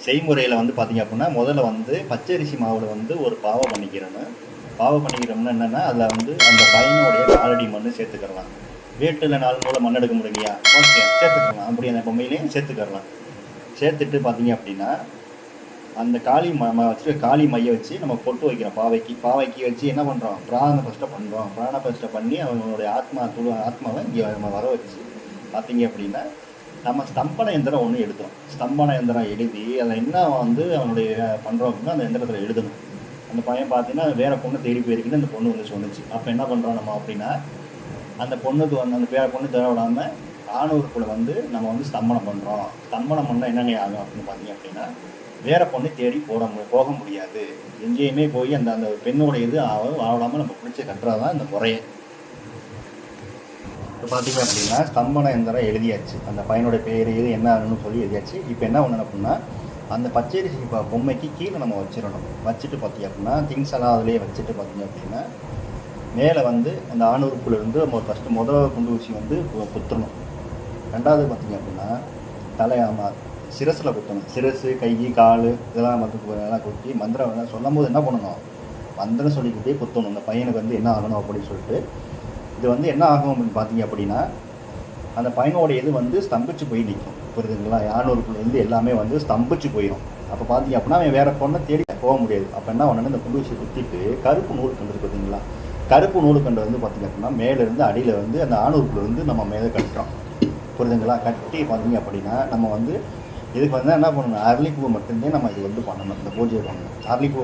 செய்முறையில் வந்து பார்த்திங்க அப்படின்னா முதல்ல வந்து பச்சரிசி மாவில் வந்து ஒரு பாவை பண்ணிக்கிறோம்னா என்னென்னா அதில் வந்து அந்த பையனுடைய காலடி மண் சேர்த்துக்கிறலாம். வீட்டில் 4 மூலை மண் எடுக்க முடியலையா, ஓகே சேர்த்துக்கலாம். அப்படி அந்த பொம்மையிலையும் சேர்த்துக்கிறலாம். சேர்த்துட்டு பார்த்திங்க அப்படின்னா அந்த காளி மையை வச்சு நம்ம பொட்டு வைக்கிறோம். பாவைக்கு வச்சு என்ன பண்ணுறோம், பிராண பிரதிஷ்டை பண்ணி அவங்களுடைய ஆத்மாவை இங்கே நம்ம வர வச்சு பார்த்திங்க அப்படின்னா நம்ம ஸ்தம்பன எந்திரம் ஒன்று எழுதுறோம். ஸ்தம்பன எந்திரம் எழுதி அதில் என்ன வந்து அவனுடைய பண்ணுறோம் அப்படின்னா அந்த எந்திரத்தில் எழுதணும். அந்த பையன் பார்த்தீங்கன்னா வேறு பொண்ணு தேடி போயிருக்குன்னு அந்த பொண்ணு வந்து சொன்னிச்சு. அப்போ என்ன பண்ணுறோம் நம்ம அப்படின்னா அந்த பொண்ணுக்கு வந்து அந்த வேறு பொண்ணு தர விடாமல் ஆணூருக்குள்ளே வந்து நம்ம வந்து ஸ்தம்பனம் பண்ணுறோம். ஸ்தம்பனம் பண்ணால் என்னென்ன ஆகும் அப்படின்னு பார்த்தீங்க அப்படின்னா வேறு பொண்ணு தேடி போக முடியாது. எங்கேயுமே போய் அந்த பெண்ணுடைய இது ஆடாமல் நம்ம பிடிச்சி கட்டுறது தான் இந்த முறையை. இப்போ பார்த்திங்க அப்படின்னா ஸ்தம்பன எந்திரம் எழுதியாச்சு. அந்த பையனுடைய பேர் இது என்ன ஆகணும்னு சொல்லி எழுதியாச்சு. இப்போ என்ன ஒன்று அப்படின்னா அந்த பச்சரிசி பொம்மைக்கு கீழே நம்ம வச்சிடணும். வச்சுட்டு பார்த்திங்க அப்படின்னா திங்ஸ் எல்லாம் அதிலே வச்சுட்டு பார்த்திங்க அப்படின்னா மேலே வந்து அந்த ஆணூருக்குள்ளேருந்து நம்ம ஃபஸ்ட்டு முதல் குண்டு ஊசி வந்து குத்தணும். ரெண்டாவது பார்த்திங்க அப்படின்னா சிரஸில் குத்தணும். சிரசு, கை, கால் இதெல்லாம் வந்து எல்லாம் குத்தி மந்திரம் சொல்லும் போது என்ன பண்ணணும், மந்திரம் சொல்லிக்கிட்டே குத்தணும். இந்த பையனுக்கு வந்து என்ன ஆகணும் அப்படின்னு சொல்லிட்டு இது வந்து என்ன ஆகும் அப்படின்னு பார்த்தீங்க அப்படின்னா அந்த பையனோட இது வந்து ஸ்தம்பிச்சு போய் நிற்கும். புரியுதுங்களா? ஆணூருக்குள்ளேருந்து எல்லாமே வந்து ஸ்தம்பிச்சு போயிடும். அப்போ பார்த்தீங்க அப்படின்னா அவன் வேறு பொண்ணை தேடி போக முடியாது. அப்போ என்ன பண்ணணும், இந்த குண்டு ஊசி குத்திட்டு கருப்பு நூல் கண்டு பார்த்தீங்களா, கருப்பு நூல் கண்டு வந்து பார்த்திங்க அப்படின்னா மேலேருந்து அடியில் வந்து அந்த ஆணூருக்குள்ளேருந்து நம்ம மேலே கட்டுறோம். புரியுதுங்களா? கட்டி பார்த்தீங்க அப்படின்னா நம்ம வந்து இதுக்கு வந்து என்ன பண்ணணும், அரளிப்பூ மட்டும்தான் நம்ம இது வந்து பண்ணணும். இந்த பூஜை பண்ணணும். அரளிப்பூ